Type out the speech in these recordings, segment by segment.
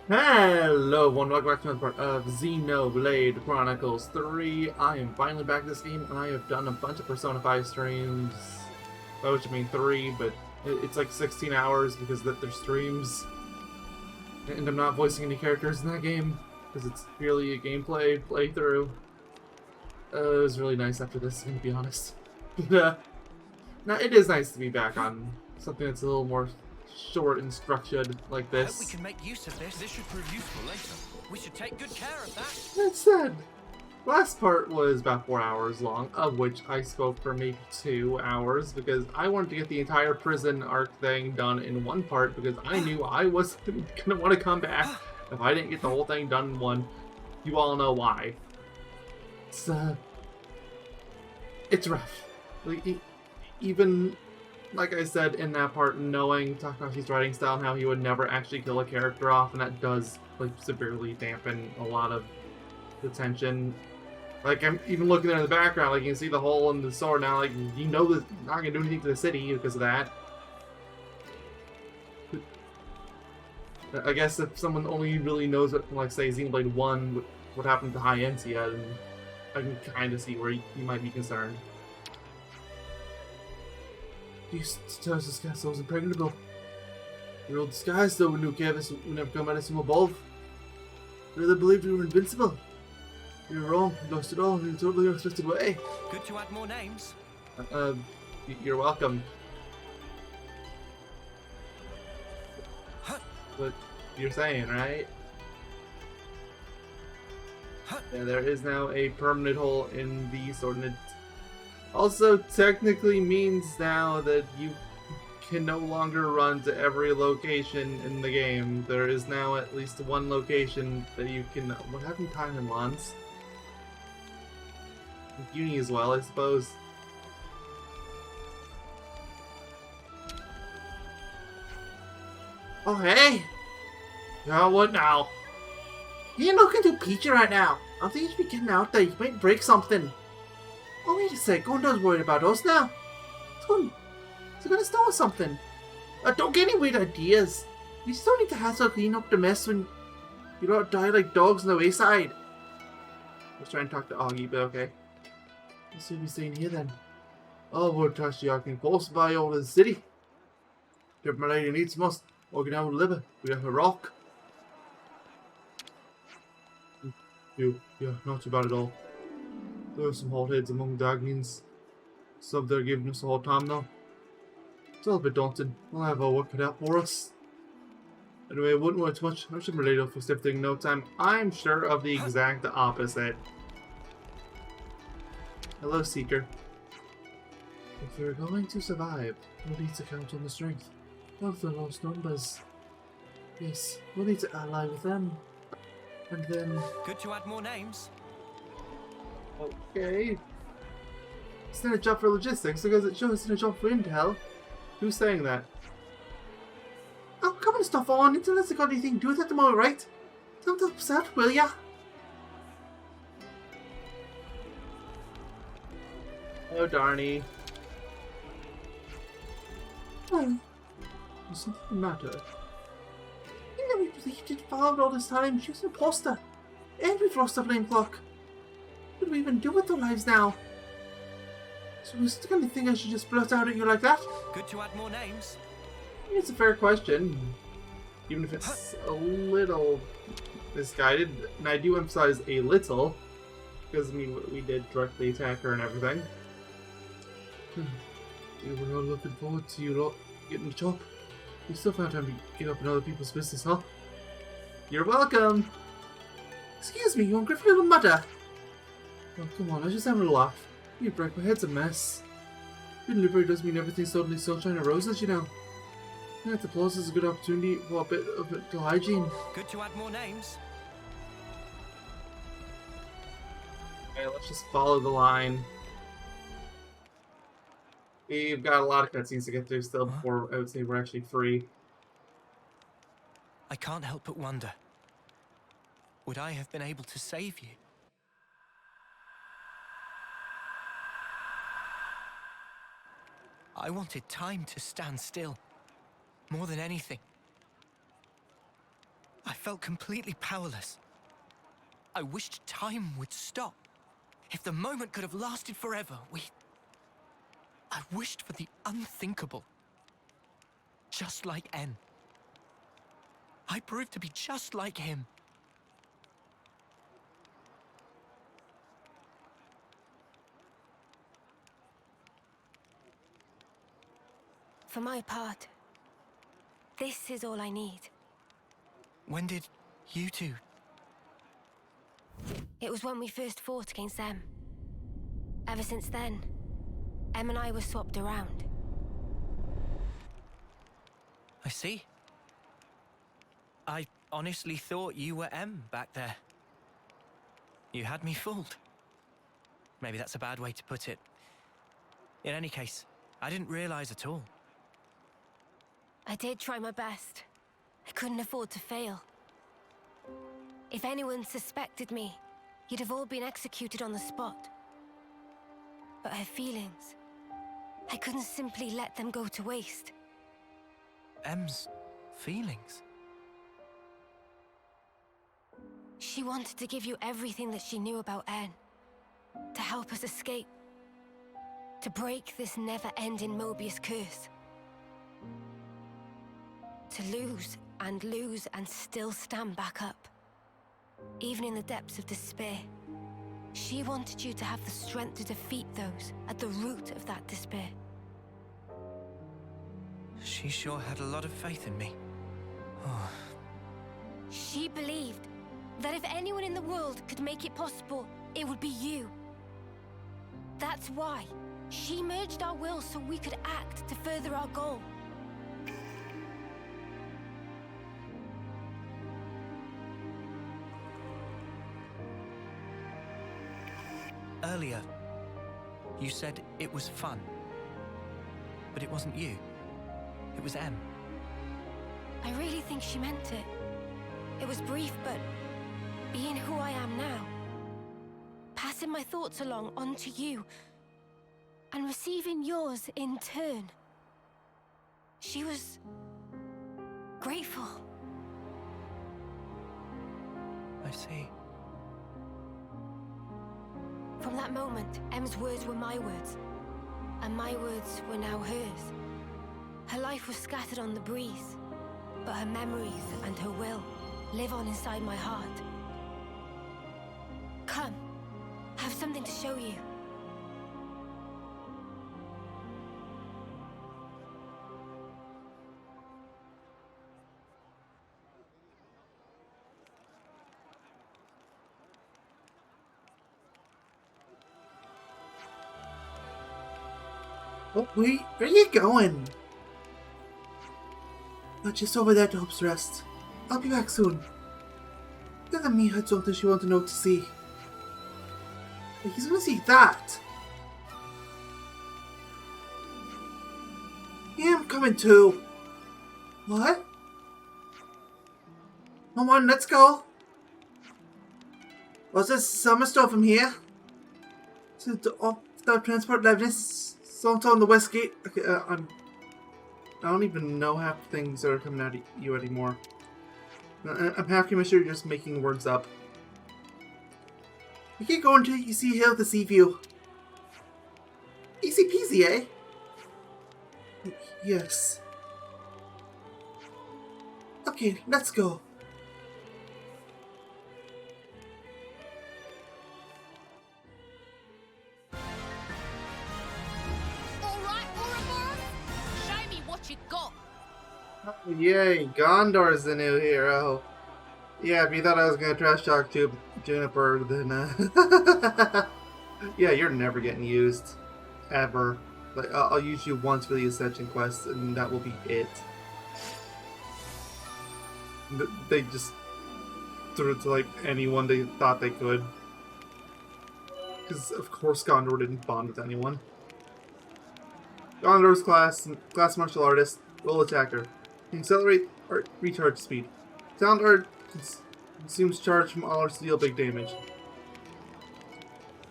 Hello everyone, welcome back to another part of Xenoblade Chronicles 3. I am finally back to this game, and I have done a bunch of Persona 5 streams. By which I mean 3, but it's like 16 hours because they're streams. And I'm not voicing any characters in that game, because it's purely a gameplay playthrough. It was really nice after this, I'm gonna be honest. Now, it is nice to be back on something that's a little more short and structured like I hope we this. can make use of this. This should prove useful later. We should take good care of that. That said, last part was about 4 hours long, of which I spoke for maybe 2 hours because I wanted to get the entire prison arc thing done in one part because I knew I wasn't gonna want to come back if I didn't get the whole thing done in one. You all know why. It's rough. Like, even like I said in that part, knowing Takahashi's writing style and how he would never actually kill a character off, and that does like severely dampen a lot of the tension. Like, I'm even looking there in the background, like you can see the hole in the sword now. Like, you know that not gonna do anything to the city because of that. I guess if someone only really knows what, like, say, Xenoblade 1, what happened to Hyentia, then I can kind of see where you might be concerned. These Terrace's castle was impregnable. Your old disguise, though, when you gave us, we never come at us from above. We really believed we were invincible. You were wrong. You lost it all in a totally unexpected way. Good to add more names. Uh, you're welcome. What you're saying, right? Yeah, there is now a permanent hole in the sword, and it also technically means now that you can no longer run to every location in the game. There is now at least one location that you can... What happened to Time and Lance? Uni as well, I suppose. Oh, hey! Yeah, what now? You're looking too peachy right now. I think you should be getting out there. You might break something. Oh, wait a sec. Gondor's worried about us now. He's gonna steal something. Don't get any weird ideas. You still need to hassle clean up the mess when you don't die like dogs on the wayside. I was trying to talk to Augie, but okay. Let's see what we're saying here then. Oh, we're touchy can close by all the city. If my lady needs must, or can have a liver. We have a rock. Yeah, not too bad at all. There are some hotheads among the Dagnians. Some they're giving us a hard time now. It's all a bit daunting. We'll have our work cut out for us. Anyway, I wouldn't worry too much. I should be ready for everything in no time. I'm sure of the exact opposite. Hello, Seeker. If you're going to survive, we'll need to count on the strength of the lost numbers. Yes, we'll need to ally with them. And then... Good to add more names. Okay. It's not a job for logistics because it shows it's a job for intel. Who's saying that? Oh, come on, stuff on. Internet's got anything to do with it tomorrow, right? Don't be upset, will ya? Oh, darny. Oh, there's something the matter. You know, we believed it followed all this time. She was an imposter. And we've lost the flame clock. What do we even do with our lives now? So is the kind of thing I should just blurt out at you like that? Good to add more names. It's a fair question. Even if it's a little misguided. And I do emphasize a little. Because, I mean, we did directly attack her and everything. We were all looking forward to you lot getting the job. You still found time to get up in other people's business, huh? You're welcome! Excuse me, you ungrateful little mudder! Oh, come on, I was just having a laugh. You break my head's a mess. Being liberated doesn't mean everything's suddenly sunshine and roses, you know. Yeah, the applause is a good opportunity for a bit of mental hygiene. Good to add more names. Okay, let's just follow the line. We've got a lot of cutscenes to get through still before I would say we're actually free. I can't help but wonder. Would I have been able to save you? I wanted time to stand still. More than anything. I felt completely powerless. I wished time would stop. If the moment could have lasted forever, I wished for the unthinkable. Just like N. I proved to be just like him. For my part, this is all I need. When did you two? It was when we first fought against them. Ever since then, Em and I were swapped around. I see. I honestly thought you were M back there. You had me fooled. Maybe that's a bad way to put it. In any case, I didn't realize at all. I did try my best. I couldn't afford to fail. If anyone suspected me, you'd have all been executed on the spot. But her feelings, I couldn't simply let them go to waste. M's feelings? She wanted to give you everything that she knew about N. To help us escape. To break this never-ending Mobius curse. To lose and still stand back up. Even in the depths of despair. She wanted you to have the strength to defeat those at the root of that despair. She sure had a lot of faith in me. Oh. She believed that if anyone in the world could make it possible, it would be you. That's why she merged our wills so we could act to further our goal. Earlier, you said it was fun. But it wasn't you. It was M. I really think she meant it. It was brief, but being who I am now, passing my thoughts along onto you, and receiving yours in turn. She was grateful. I see. From that moment, M's words were my words, and my words were now hers. Her life was scattered on the breeze, but her memories and her will live on inside my heart. Come, I have something to show you. Oh, where are you going? Just over there to help rest. I'll be back soon. Then the me had something she wanted to know to see. He's gonna see that. Yeah, I'm coming too. What? Come on, let's go. What's this summer stuff from here? Stop transport evidence. Someone's on the west gate. Okay, I don't even know half the things that are coming out of you anymore. I'm half sure you're just making words up. You can't go until you see Hill the sea view. Easy peasy, eh? Yes. Okay, let's go. Yay, Gondor's the new hero. Yeah, if you thought I was gonna trash talk to Juniper, then yeah, you're never getting used. Ever. Like, I'll use you once for the Ascension quest, and that will be it. They just threw it to, like, anyone they thought they could. Because, of course, Gondor didn't bond with anyone. Gondor's class martial artist, roll attacker. Accelerate or recharge speed. Sound art consumes charge from all arts to deal big damage.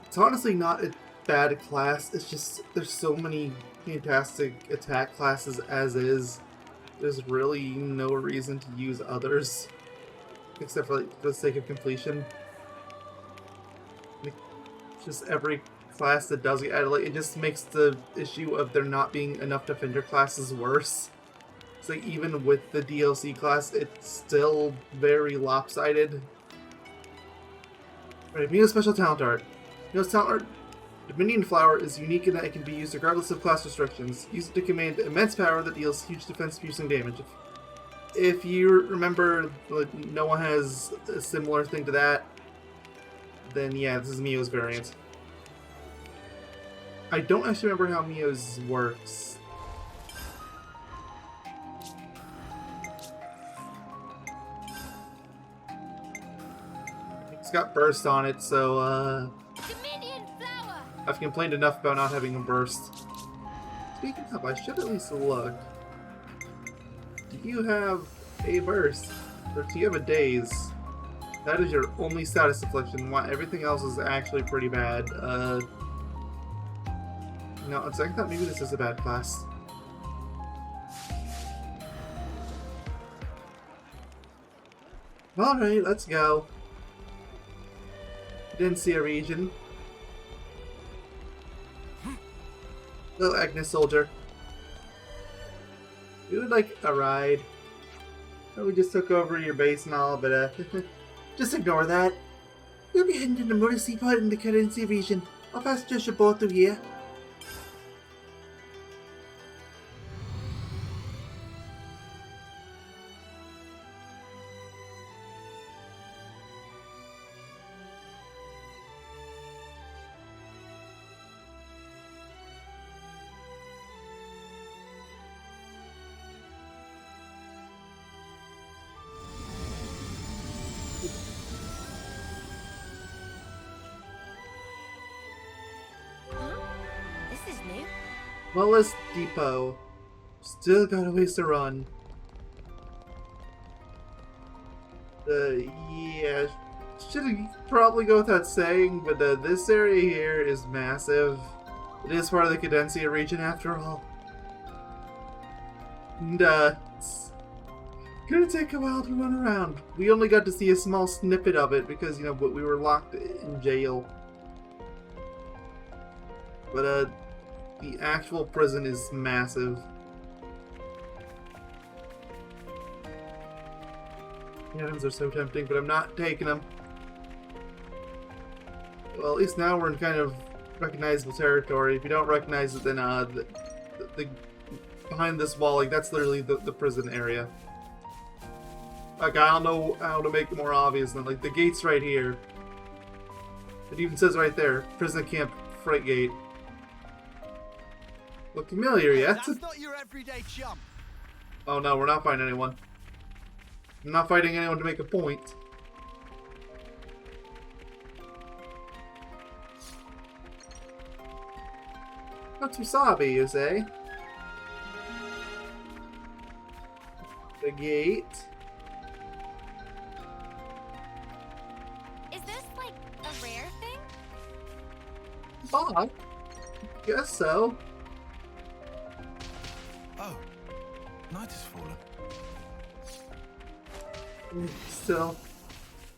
It's honestly not a bad class, it's just there's so many fantastic attack classes as is. There's really no reason to use others. except for the sake of completion. Like, just every class that does get added, like, it just makes the issue of there not being enough defender classes worse. It's like even with the DLC class, it's still very lopsided. Right, Mio's special talent art. Mio's talent art, Dominion Flower, is unique in that it can be used regardless of class restrictions. Use it to command immense power that deals huge defense-piercing damage. If you remember, like, no one has a similar thing to that, then yeah, this is Mio's variant. I don't actually remember how Mio's works. It's got burst on it, so Dominion flower! I've complained enough about not having a burst. Speaking of, I should at least look. Do you have a burst? Or do you have a daze? That is your only status affliction. Everything else is actually pretty bad. No, it's like I thought maybe this is a bad class. Alright, let's go. Didn't see a region. Little Agnes soldier. We would like a ride. Oh, we just took over your base and all, but just ignore that. We'll be heading to the motor seaport in the Cadencia region. Our passengers should board through here. This is new. Wallace Depot. Still got a ways to run. Yeah, should probably go without saying, but this area here is massive. It is part of the Cadencia region after all. And, it's gonna take a while to run around. We only got to see a small snippet of it because, you know, we were locked in jail. But, the actual prison is massive. The items are so tempting, but I'm not taking them. Well, at least now we're in kind of recognizable territory. If you don't recognize it, then the behind this wall, like, that's literally the prison area. Like, I don't know how to make it more obvious than, like, the gate's right here. It even says right there, prison camp freight gate. Look familiar yet? That's not your everyday chump. Oh no, we're not fighting anyone. I'm not fighting anyone to make a point. What's wasabi, you say? The gate. Is this like a rare thing? Oh, guess so. Oh, night has fallen. Still,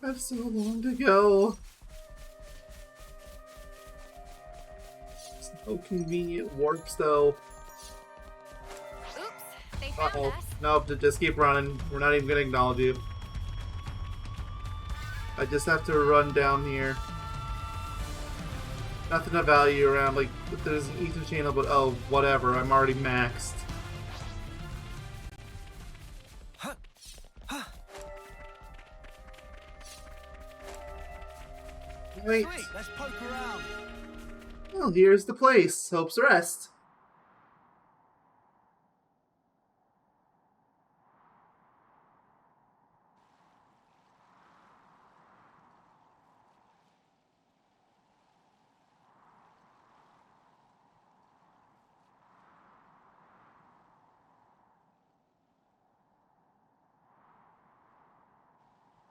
I have so long to go. There's no convenient warps, though. Oops, they found Uh-oh. us. Nope, just keep running. We're not even gonna acknowledge you. I just have to run down here. Nothing of value around, like, there's an ether channel, but oh, whatever, I'm already maxed. Right. Sweet, let's poke around. Well, here's the place. Hope's Rest.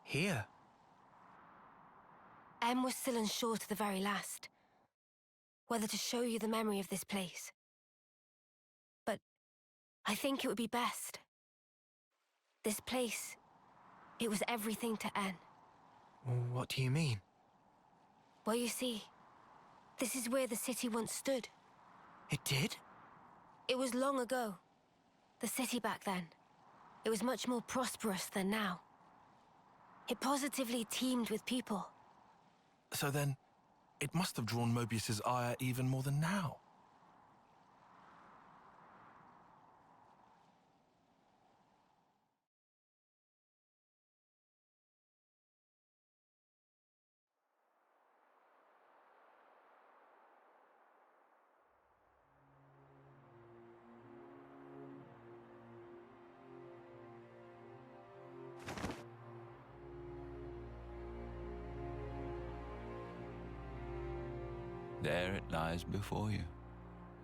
Here. Em was still unsure to the very last whether to show you the memory of this place. But I think it would be best. This place, It was everything to N. What do you mean? Well, you see, this is where the city once stood. It did? It was long ago. The city back then. It was much more prosperous than now. It positively teemed with people. So then, it must have drawn Mobius's ire even more than now. There it lies before you,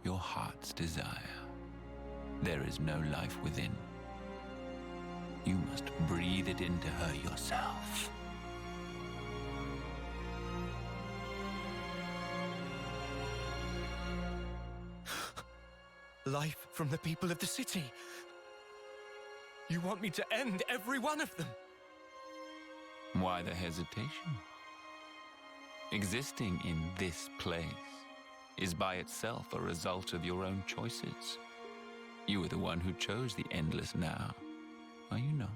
your heart's desire. There is no life within. You must breathe it into her yourself. Life from the people of the city. You want me to end every one of them? Why the hesitation? Existing in this place is by itself a result of your own choices. You are the one who chose the endless now, are you not?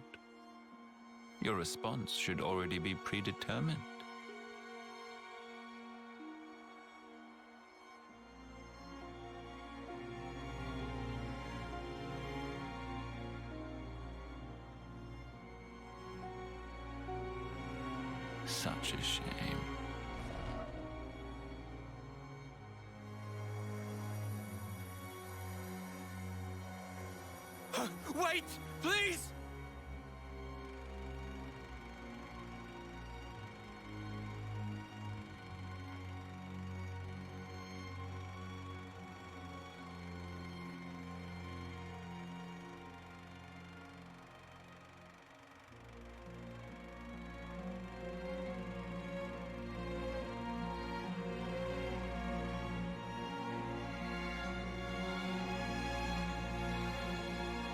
Your response should already be predetermined. Such a shame. Wait, please!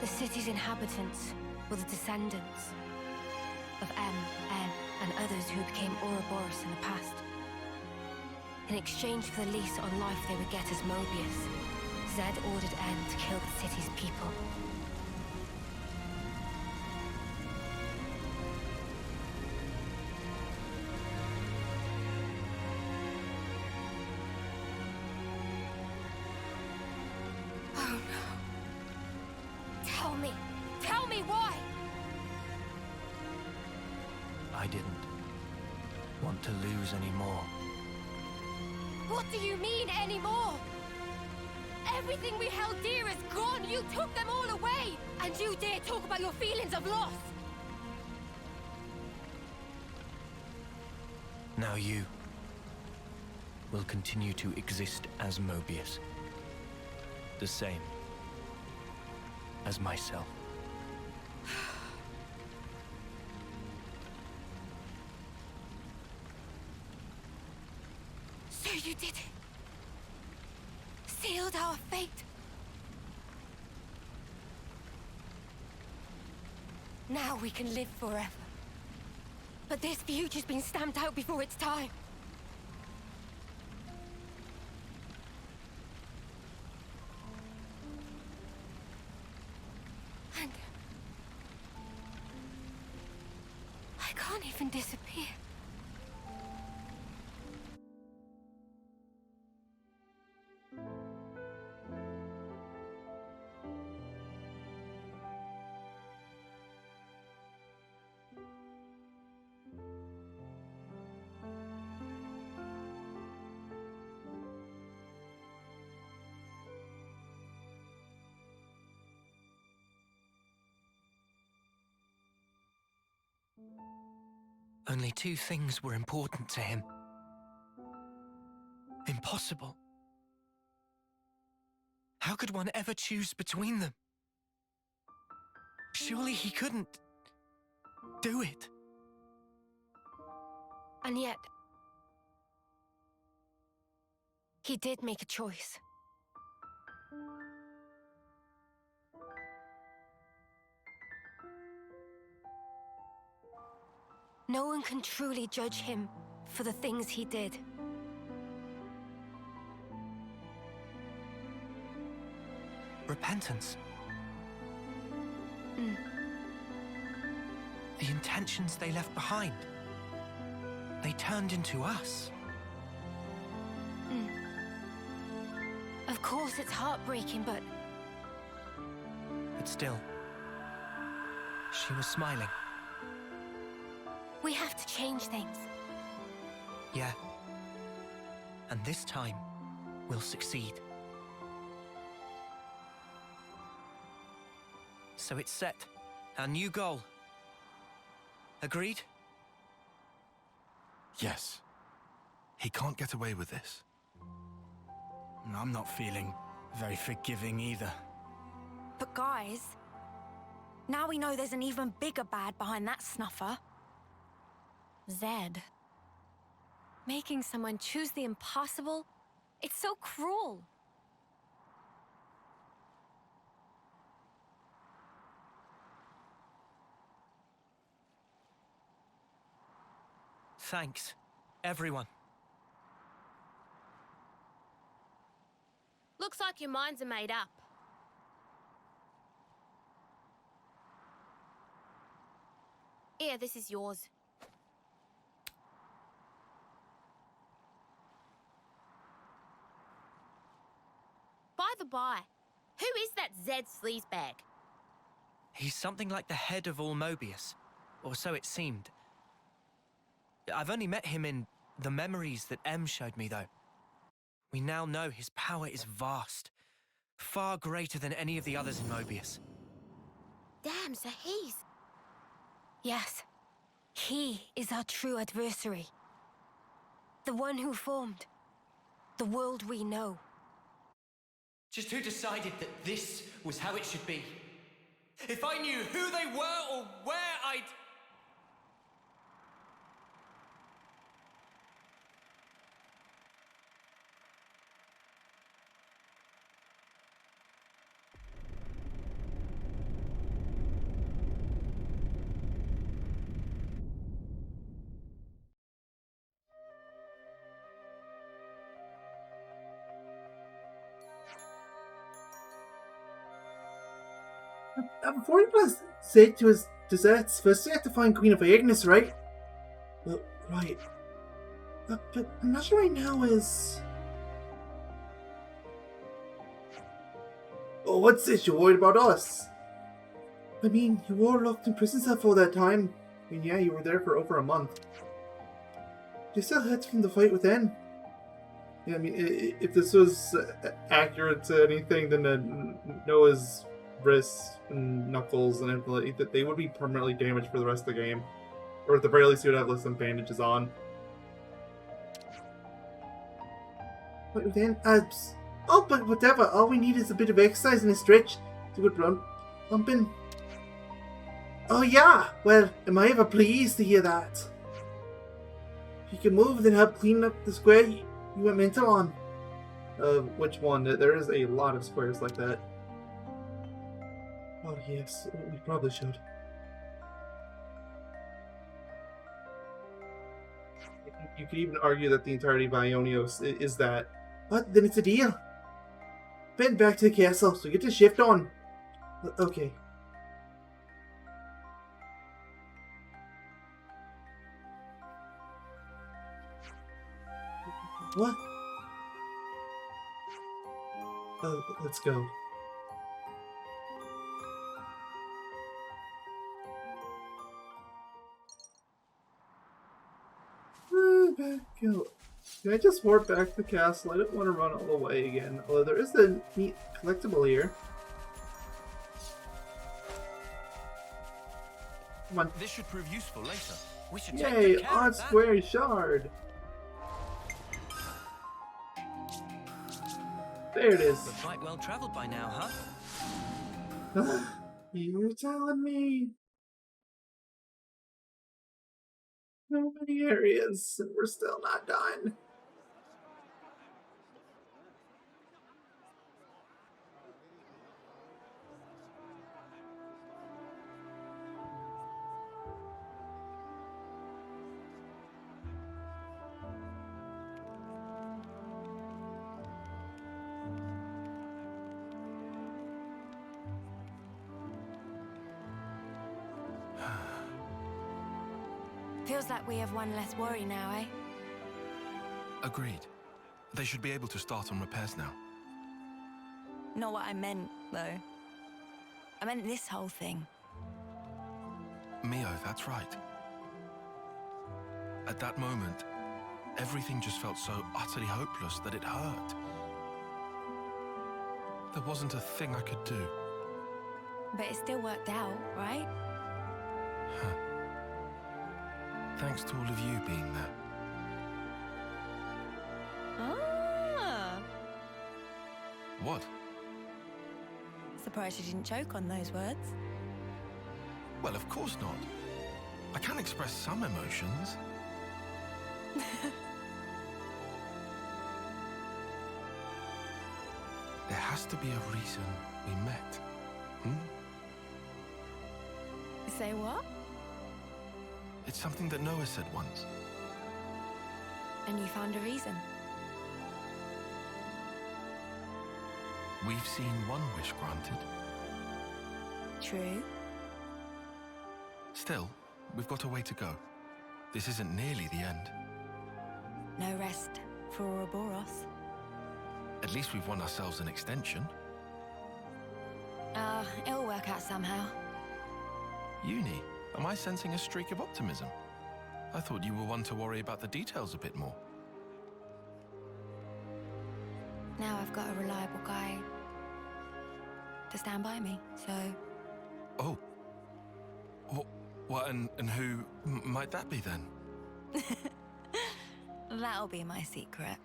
The city's inhabitants were the descendants of M, N, and others who became Ouroboros in the past. In exchange for the lease on life they would get as Mobius, Zed ordered N to kill the city's people. Oh no. Tell me why! I didn't want to lose any more. What do you mean, anymore? Everything we held dear is gone! You took them all away! And you dare talk about your feelings of loss! Now you will continue to exist as Mobius. The same as myself. So you did it. Sealed our fate. Now we can live forever. But this future's been stamped out before its time. And I can't even disappear. Only two things were important to him. Impossible. How could one ever choose between them? Surely he couldn't do it. And yet, he did make a choice. No one can truly judge him for the things he did. Repentance. The intentions they left behind. They turned into us. Of course, it's heartbreaking, but still, she was smiling. we have to change things. Yeah. And this time, we'll succeed. So it's set. Our new goal. Agreed? Yes. He can't get away with this. I'm not feeling very forgiving either. But guys, now we know there's an even bigger bad behind that snuffer. Zed. Making someone choose the impossible, it's so cruel. Thanks, everyone. Looks like your minds are made up. Here, this is yours. By the by, who is that Zed sleazebag? He's something like the head of all Mobius, or so it seemed. I've only met him in the memories that M showed me, though. We now know his power is vast, far greater than any of the others in Mobius. Damn, so he's... Yes, he is our true adversary. The one who formed the world we know. Just who decided that this was how it should be? If I knew who they were or where I'd... Before he was said to his desserts, first we have to find Queen of Agnes, right? Well, right. But I'm not sure right now is... Oh, what's this? You're worried about us? I mean, you were locked in prison cell for that time. I mean, yeah, you were there for over a month. You still had from the fight with N. Yeah, I mean, if this was accurate to anything, then Noah's wrists and knuckles and everything, that they would be permanently damaged for the rest of the game. Or at the very least, you would have some bandages on. But then, oh, but whatever. All we need is a bit of exercise and a stretch. Do a good bumping. Oh yeah. Well, am I ever pleased to hear that? If you can move, then help clean up the square you went mental on. Which one? There is a lot of squares like that. Oh yes, we probably should. You could even argue that the entirety of Ionios is that. But then it's a deal. Then back to the castle, so get to shift on. Okay. What? Oh, let's go. Back go. Can I just warp back to the castle? I don't want to run all the way again. Although there is a neat collectible here. Come on. This should prove useful later. We should Yay, take good care odd of that. square shard. There it is. We're quite well traveled by now, huh? You were telling me. So many areas, and we're still not done. Feels like we have one less worry now, eh? Agreed. They should be able to start on repairs now. Not what I meant, though. I meant this whole thing. Mio, that's right. At that moment, everything just felt so utterly hopeless that it hurt. There wasn't a thing I could do. But it still worked out, right? Thanks to all of you being there. Ah. What? Surprised you didn't choke on those words. Well, of course not. I can express some emotions. There has to be a reason we met. Say what? It's something that Noah said once. And you found a reason. We've seen one wish granted. True. Still, we've got a way to go. This isn't nearly the end. No rest for Ouroboros. At least we've won ourselves an extension. It'll work out somehow. Uni, am I sensing a streak of optimism? I thought you were one to worry about the details a bit more. Now I've got a reliable guy to stand by me, so... Oh. What, and who might that be then? That'll be my secret.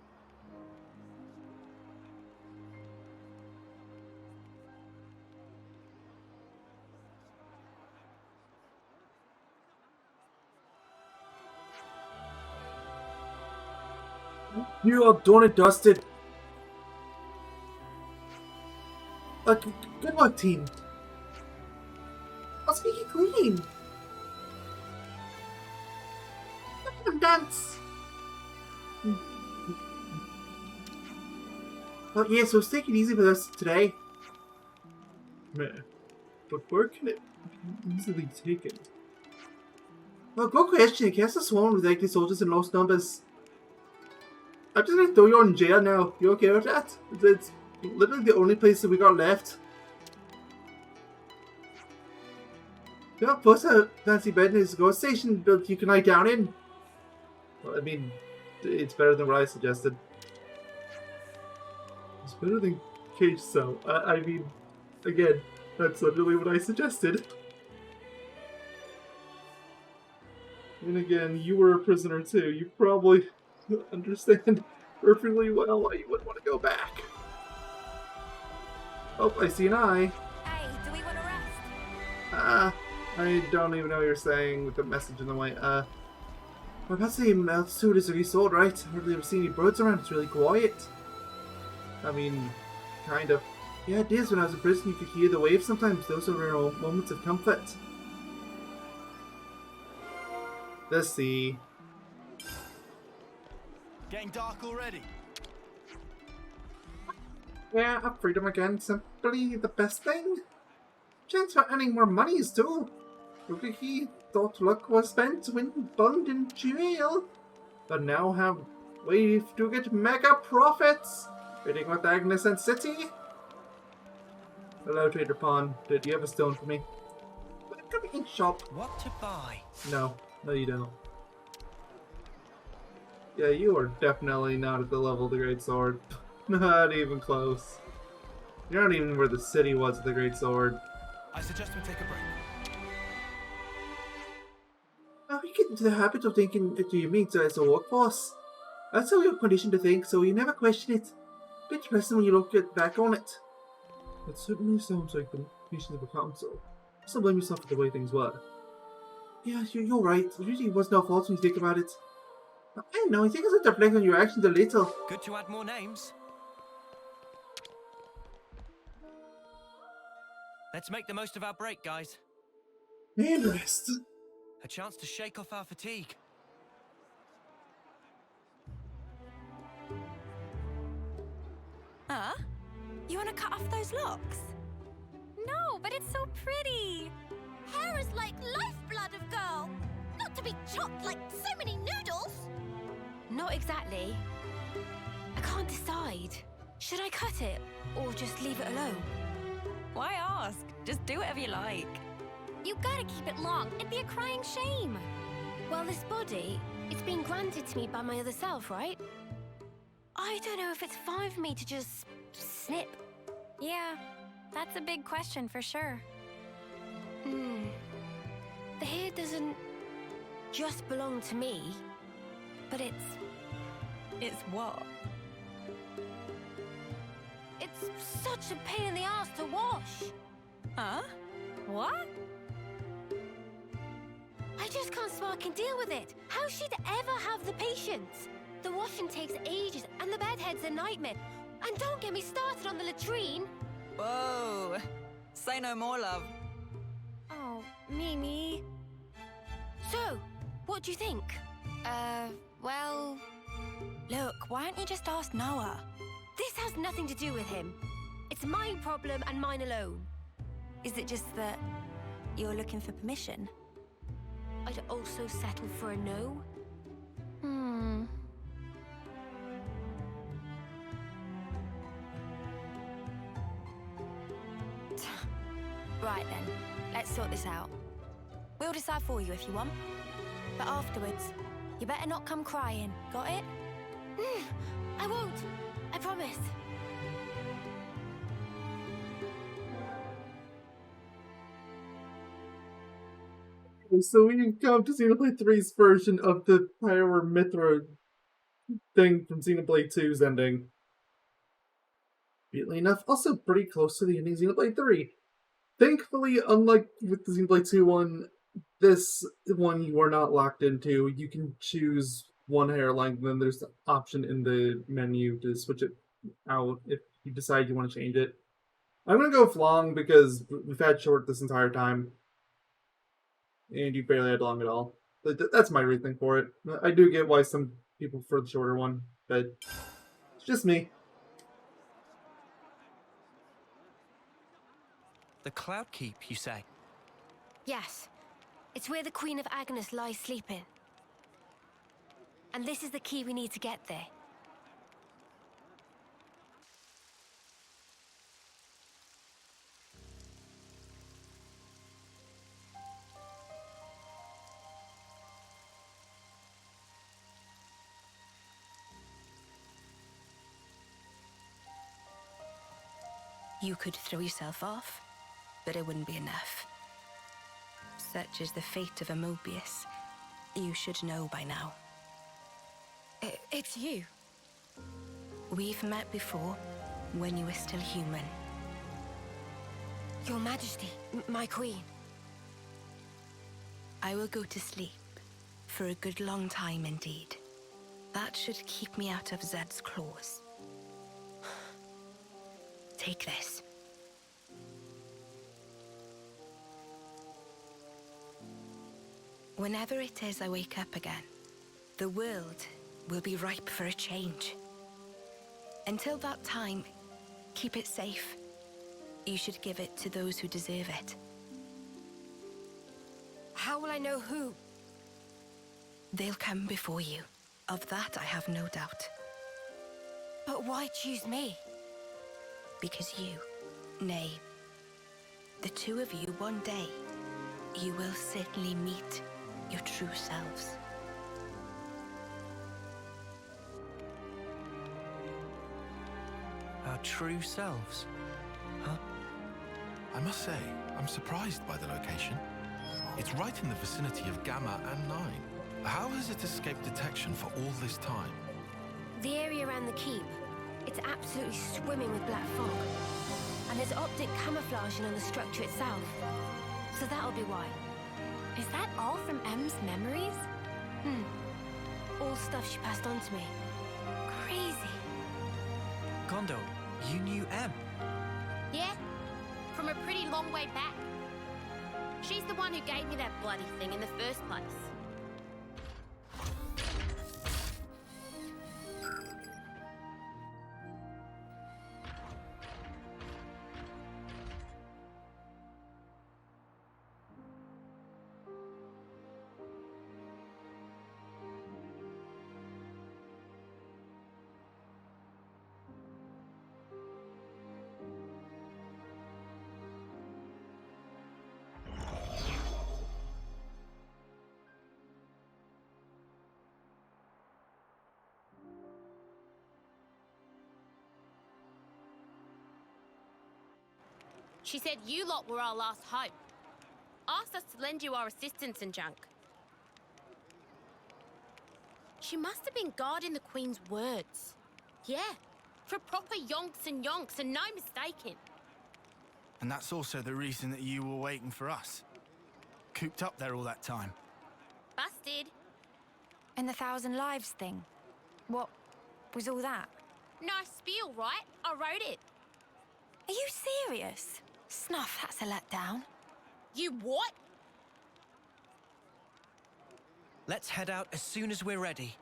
You are done and dusted. Good luck, team. I'll speak it clean. Let them dance. Oh yeah, so take it easy with us today. Man, but where can it be easily taken? Well, good question. I guess it's swarmed with likely soldiers in lost numbers. I'm just gonna throw you in jail now. You okay with that? It's literally the only place that we got left. Yeah, plus a fancy bed is a ghost station built you can lie down in. Well, I mean, it's better than what I suggested. It's better than cage cell. I mean, again, that's literally what I suggested. And again, you were a prisoner too. You probably understand perfectly well why you wouldn't want to go back. Oh, I see an eye. Hey, do we want to rest? I don't even know what you're saying with the message in the way. Well, that's the altitude is really sold, right? Hardly ever see any birds around. It's really quiet. I mean, kind of. Yeah, it is. When I was in prison, you could hear the waves sometimes. Those are real moments of comfort. The sea. Getting dark already. Yeah, up freedom again. Simply the best thing. Chance for earning more monies too. Look at he thought luck was spent when bunged in jail, but now have way to get mega profits. Trading with Agnes and City. Hello, Trader Pawn. Did you have a stone for me? Come in shop. What to buy? No, you don't. Yeah, you are definitely not at the level of the Great Sword. Not even close. You're not even where the city was with the Great Sword. I suggest we take a break. We get into the habit of thinking it you mean as a workforce. That's how you're conditioned to think, so you never question it. A bit depressing when you look back on it. It certainly sounds like the mission of a council. Just don't blame yourself for the way things were. Yeah, you're right. It really was no fault when you think about it. I don't know, I think it's a reflect on your actions a little. Good to add more names. Let's make the most of our break, guys. And rest. A chance to shake off our fatigue. Huh? You want to cut off those locks? No, but it's so pretty. Hair is like lifeblood of girl. Not not to be chopped like so many noodles. Not exactly. I can't decide. Should I cut it or just leave it alone? Why ask? Just do whatever you like. You gotta keep it long. It'd be a crying shame. Well, this body, it's been granted to me by my other self, right? I don't know if it's fine for me to just snip. Yeah, that's a big question for sure. The hair doesn't just belong to me, but it's what? it's such a pain in the ass to wash. Huh? What? I just can't spark and deal with it. How she'd ever have the patience? The washing takes ages, and the bedhead's a nightmare. And don't get me started on the latrine. Whoa. Say no more, love. Oh, Mimi. So, what do you think? Well... Look, why don't you just ask Noah? This has nothing to do with him. It's my problem and mine alone. Is it just that you're looking for permission? I'd also settle for a no. Right then, let's sort this out. We'll decide for you if you want. But afterwards, you better not come crying, got it? I won't. I promise. So we've come to Xenoblade 3's version of the Pyra Mythra thing from Xenoblade 2's ending. Weirdly enough, also pretty close to the ending of Xenoblade 3. Thankfully, unlike with the Xenoblade 2 one, this one you are not locked into. You can choose one hair length, and then there's the option in the menu to switch it out if you decide you want to change it. I'm going to go with long because we've had short this entire time. And you barely had long at all. That's my reasoning for it. I do get why some people prefer the shorter one, but it's just me. The Cloud Keep, you say? Yes. It's where the Queen of Agnes lies sleeping. And this is the key we need to get there. You could throw yourself off, but it wouldn't be enough. Such is the fate of a Mobius. You should know by now. It's you. We've met before, when you were still human. Your Majesty, my Queen. I will go to sleep, for a good long time indeed. That should keep me out of Zed's claws. Take this. Whenever it is I wake up again, the world will be ripe for a change. Until that time, keep it safe. You should give it to those who deserve it. How will I know who? They'll come before you. Of that I have no doubt. But why choose me? Because you, nay, the two of you one day, you will certainly meet your true selves. Our true selves? Huh? I must say, I'm surprised by the location. It's right in the vicinity of Gamma and 9. How has it escaped detection for all this time? The area around the keep. It's absolutely swimming with black fog. And there's optic camouflaging on the structure itself. So that'll be why. Is that all from M's memories? All stuff she passed on to me. Crazy. Gondo, you knew M. Yeah? From a pretty long way back. She's the one who gave me that bloody thing in the first place. She said you lot were our last hope. Asked us to lend you our assistance and junk. She must have been guarding the Queen's words. Yeah, for proper yonks and no mistaking. And that's also the reason that you were waiting for us. Cooped up there all that time. Busted. And the 1,000 lives thing. What was all that? Nice spiel, right? I wrote it. Are you serious? Snuff, that's a letdown. You what? Let's head out as soon as we're ready.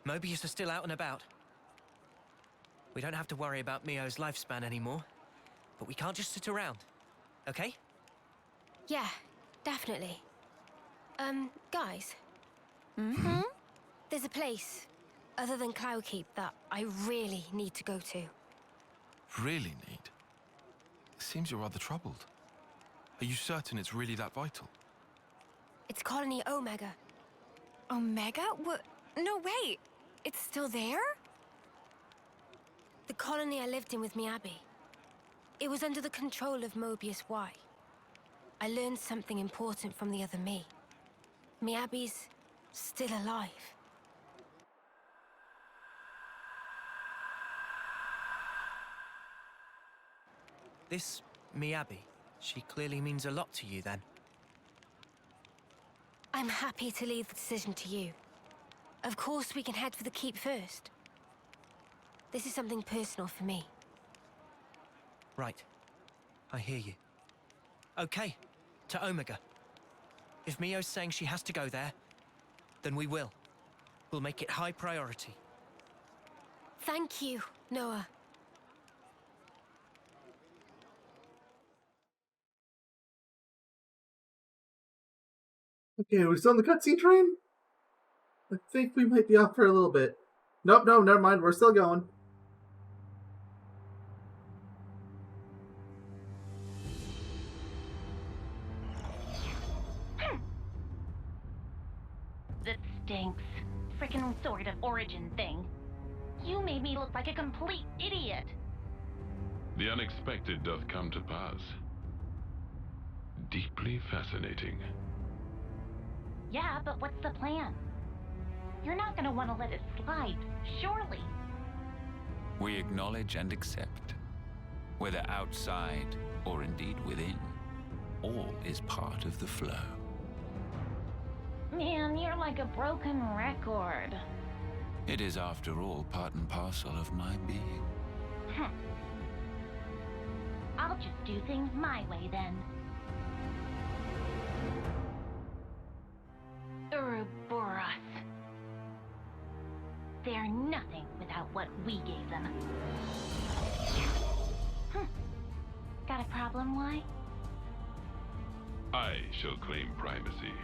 Mobius is still out and about. We don't have to worry about Mio's lifespan anymore, but we can't just sit around, okay? Yeah, definitely. Guys. Mm-hmm. There's a place, other than Cloudkeep, that I really need to go to. Really need? It seems you're rather troubled. Are you certain it's really that vital? It's Colony Omega. Omega? What? No, wait. It's still there? The colony I lived in with Miyabi. It was under the control of Mobius Y. I learned something important from the other me. Miyabi's still alive. This Miyabi, she clearly means a lot to you then. I'm happy to leave the decision to you. Of course, we can head for the keep first. This is something personal for me. Right. I hear you. Okay, to Omega. If Mio's saying she has to go there, then we will. We'll make it high priority. Thank you, Noah. Okay, are we still on the cutscene train? I think we might be off for a little bit. Nope, no, never mind. We're still going. That stinks. Frickin' sort of origin thing. You made me look like a complete idiot. The unexpected doth come to pass. Deeply fascinating. Yeah, but what's the plan? You're not gonna want to let it slide, surely. We acknowledge and accept, whether outside or indeed within, all is part of the flow. Man, you're like a broken record. It is, after all, part and parcel of my being. I'll just do things my way then. Ouroboros. They're nothing without what we gave them. Got a problem, why? I shall claim primacy.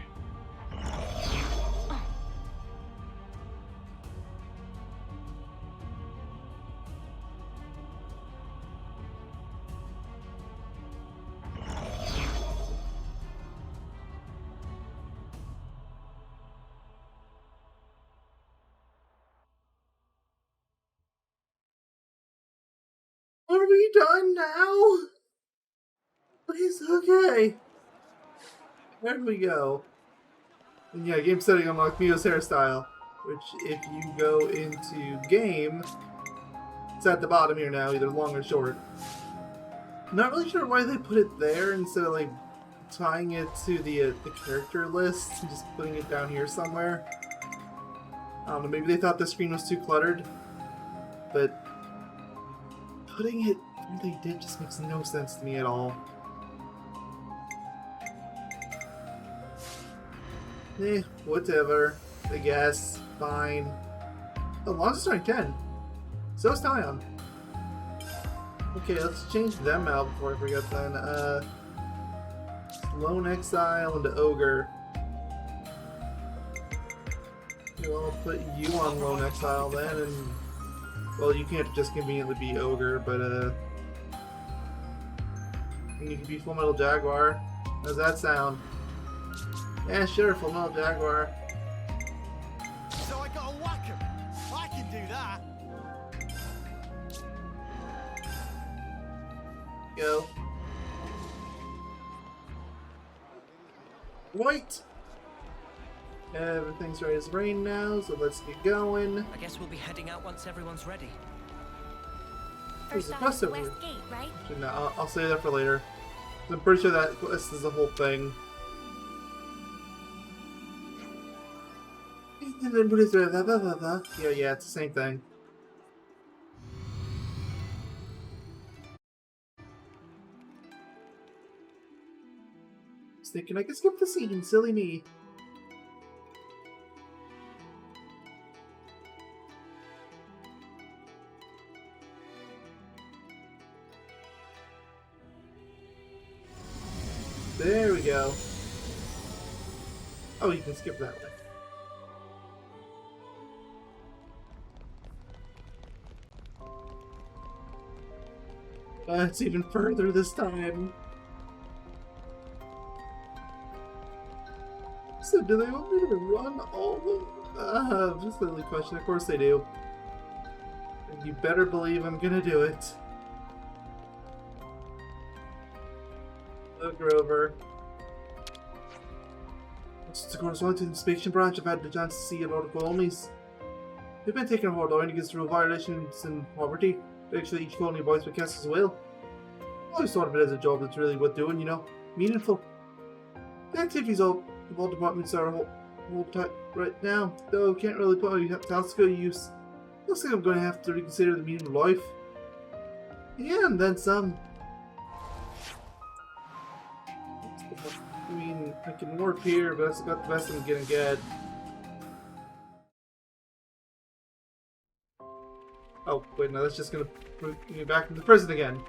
Are we done now? Please, okay. Where do we go? And yeah, game setting unlocked Mio's hairstyle, which if you go into game, it's at the bottom here now, either long or short. Not really sure why they put it there instead of like tying it to the character list and just putting it down here somewhere. I don't know, maybe they thought the screen was too cluttered, but putting it where they did just makes no sense to me at all. Whatever. I guess. Fine. Oh, Lonzo's rank 10. So is Tyon. Okay, let's change them out before I forget then. Lone Exile into Ogre. Okay, well, I'll put you on Lone Exile then, and... Well, you can't just conveniently be Ogre, but, and you can be Full Metal Jaguar. How's that sound? Yeah, sure, Full Metal Jaguar. So I gotta whack him. I can do that. Go. Right. Everything's right as rain now, so let's get going. I guess we'll be heading out once everyone's ready. There's First a off, quest the over here. West Gate, right? Actually, no, I'll save that for later. I'm pretty sure that quest is the whole thing. Yeah, it's the same thing. I was thinking I could skip the scene, silly me. There we go. Oh, you can skip that way. It's even further this time. So do they want me to run all of them? Just a silly question. Of course they do. And you better believe I'm gonna do it. Look, Grover. Since I correspond to the inspection branch, I've had the chance to see a lot of colonies. They've been taking a hard line against rule violations and poverty. Actually, each colony abides by Cass's will. I always thought of it as a job that's really worth doing, you know, meaningful. The activities of all departments are hold tight right now, though can't really put my talents to good use. Looks like I'm going to have to reconsider the meaning of life. Yeah, and then some. I mean, I can warp here, but that's about the best I'm gonna get. Oh, wait, no, that's just gonna put me back into prison again.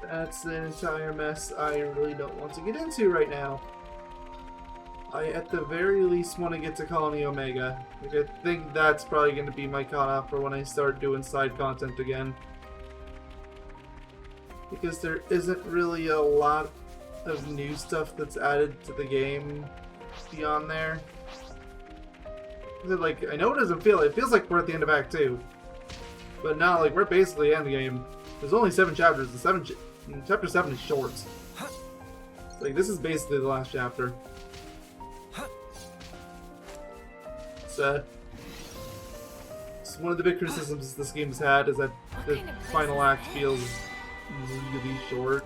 That's an entire mess I really don't want to get into right now. I, at the very least, want to get to Colony Omega. Like, I think that's probably going to be my cutoff for when I start doing side content again. Because there isn't really a lot of new stuff that's added to the game beyond there. Like, I know it doesn't feel, it feels like we're at the end of Act 2. But now, like, we're basically in the game. There's only 7 chapters, and chapter 7 is short. Like, this is basically the last chapter. So one of the big criticisms this game has had is that the final act feels really short.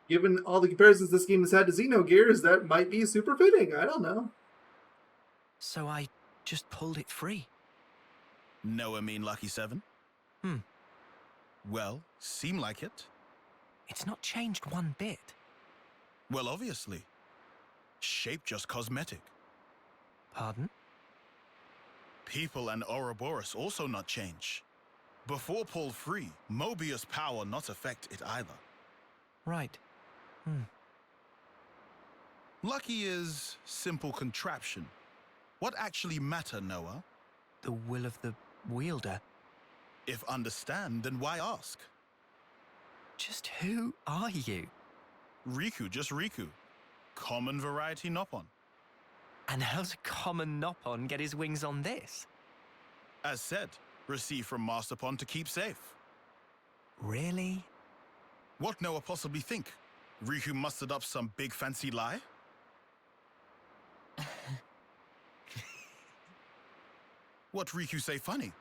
Given all the comparisons this game has had to Xenogears, that might be super fitting. I don't know. So I just pulled it free. No, I mean Lucky 7? Well, seem like it. It's not changed one bit. Well, obviously. Shape just cosmetic. Pardon? People and Ouroboros also not change. Before pulled free, Mobius power not affect it either. Right. Lucky is simple contraption. What actually matter, Noah? The will of the wielder. If understand, then why ask? Just who are you? Riku, just Riku. Common variety Noppon. And how's a common Noppon get his wings on this? As said, received from Masterpon to keep safe. Really? What Noah possibly think? Riku mustered up some big fancy lie? What Riku say funny?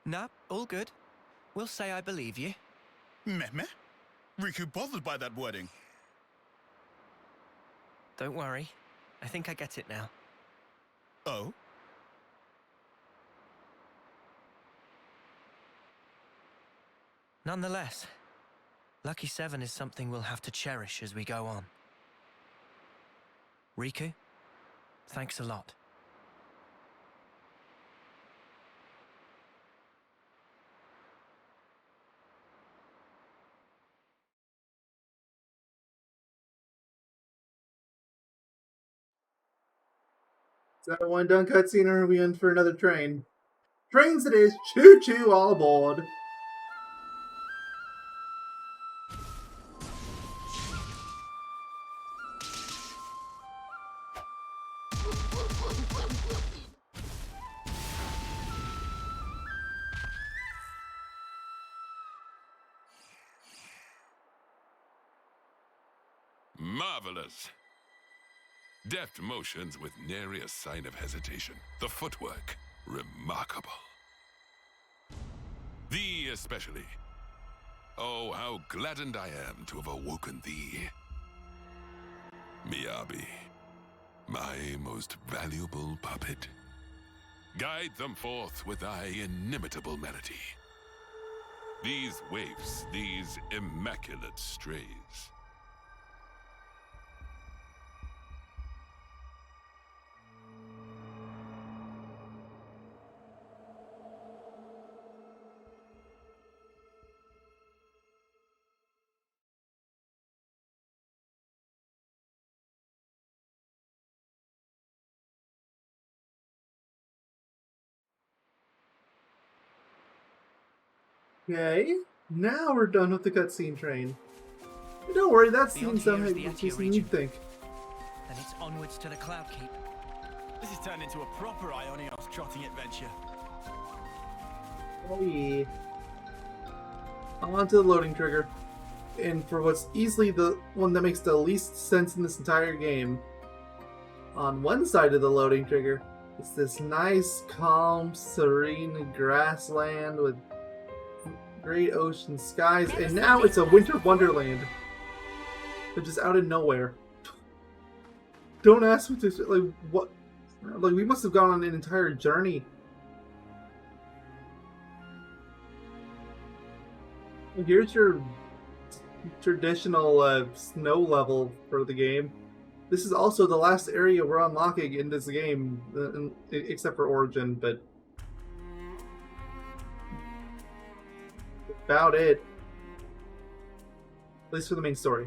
Nah, all good. We'll say I believe you. Meh meh? Riku bothered by that wording. Don't worry. I think I get it now. Oh? Nonetheless, Lucky 7 is something we'll have to cherish as we go on. Riku, thanks a lot. Is that a one done cutscene, or are we in for another train? Trains it is! Choo choo, all aboard! Marvelous. Deft motions with nary a sign of hesitation. The footwork, remarkable. Thee especially. Oh, how gladdened I am to have awoken thee. Miyabi, my most valuable puppet. Guide them forth with thy inimitable melody. These waifs, these immaculate strays. Okay, now we're done with the cutscene train. But don't worry, that Beyond seems here somehow is the easier Atio than you'd think. Then it's onwards to the Cloud Keep. This has turned into a proper Ionios trotting adventure. Oh yeah. On to the loading trigger. And for what's easily the one that makes the least sense in this entire game. On one side of the loading trigger, it's this nice, calm, serene grassland with great ocean skies, and now it's a winter wonderland. But just out of nowhere. Don't ask me to, like, what? Like, we must have gone on an entire journey. Here's your traditional snow level for the game. This is also the last area we're unlocking in this game, except for Origin, but about it. At least for the main story.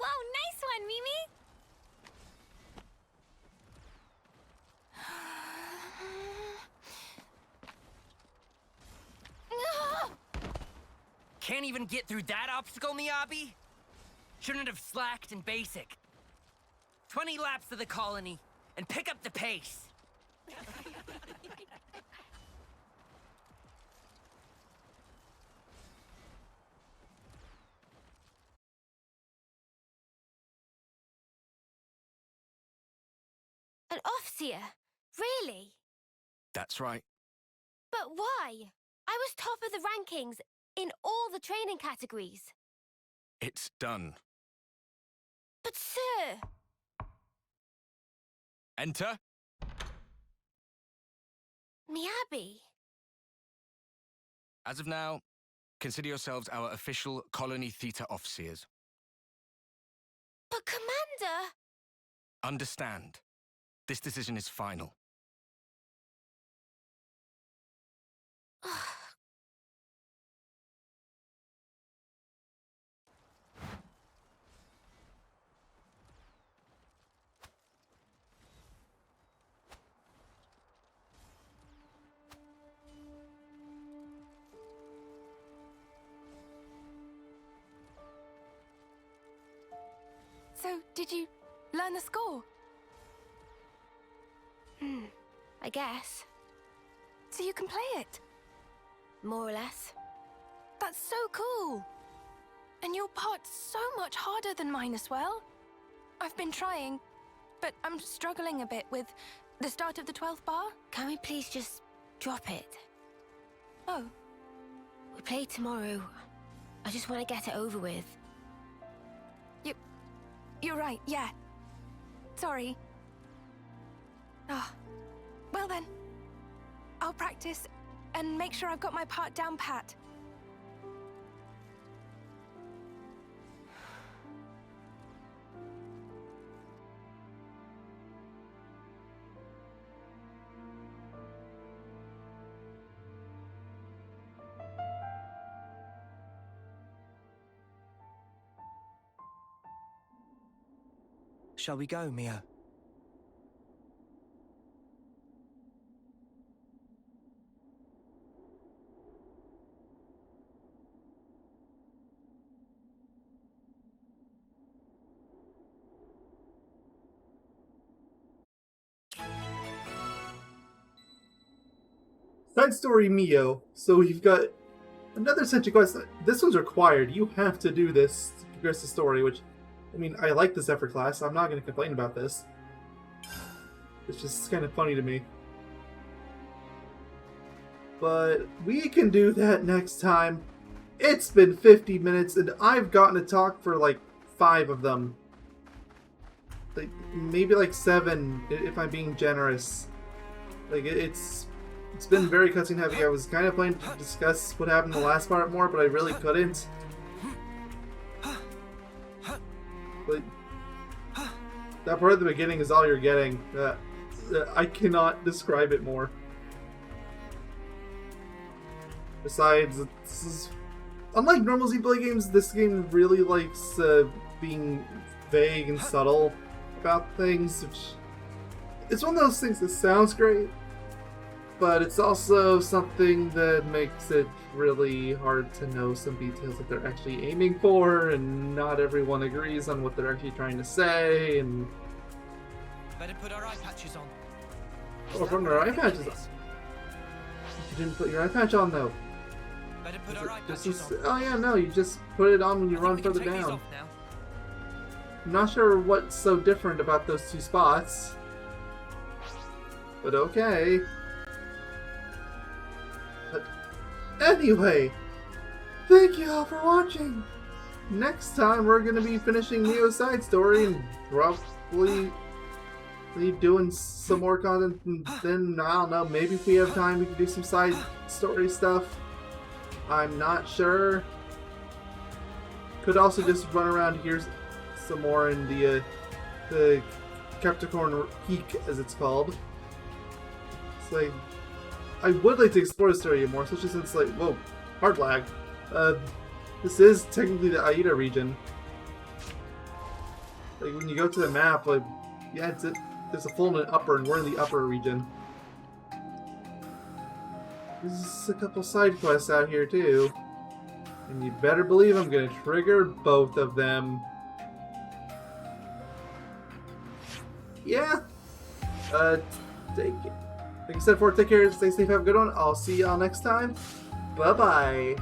Whoa, nice one, Mimi! Can't even get through that obstacle, Miyabi? Shouldn't have slacked in basic. 20 laps of the colony, and pick up the pace. An Offseer? Really? That's right. But why? I was top of the rankings in all the training categories. It's done. But sir... Enter. Miyabi. As of now, consider yourselves our official Colony Theta officers. But Commander... Understand. This decision is final. So, did you learn the score? I guess. So you can play it? More or less. That's so cool! And your part's so much harder than mine as well. I've been trying, but I'm struggling a bit with the start of the 12th bar. Can we please just drop it? Oh. We play tomorrow. I just want to get it over with. You're right, yeah. Sorry. Well then. I'll practice and make sure I've got my part down pat. Shall we go, Mio? Side story Mio. So we've got another century quest. This one's required. You have to do this to progress the story, which, I mean, I like this effort class. So I'm not going to complain about this. It's just kind of funny to me. But we can do that next time. It's been 50 minutes, and I've gotten to talk for like 5 of them. Like, maybe like 7, if I'm being generous. Like, it's been very cutscene heavy. I was kind of planning to discuss what happened in the last part more, but I really couldn't. But that part at the beginning is all you're getting. I cannot describe it more. Besides, this is, unlike normal Xenoblade games, this game really likes being vague and subtle about things, which it's one of those things that sounds great, but it's also something that makes it really hard to know some details that they're actually aiming for, and not everyone agrees on what they're actually trying to say, and... Better put our eye patches on. Oh, putting our eye patches on. You didn't put your eye patch on, though. Better put our eye patches on. Oh yeah, no, you just put it on when you run further down. I'm not sure what's so different about those 2 spots. But okay. But anyway, thank you all for watching. Next time we're going to be finishing Neo's side story and probably doing some more content, and then, I don't know, maybe if we have time we can do some side story stuff. I'm not sure. Could also just run around here some more in the Capricorn Peak, as it's called. It's like, I would like to explore this area more, especially since, like, whoa, hard lag. This is technically the Aida region. Like, when you go to the map, like, yeah, there's a full and an upper, and we're in the upper region. There's a couple side quests out here, too. And you better believe I'm gonna trigger both of them. Yeah. Like I said before, take care, stay safe, have a good one. I'll see y'all next time. Bye-bye.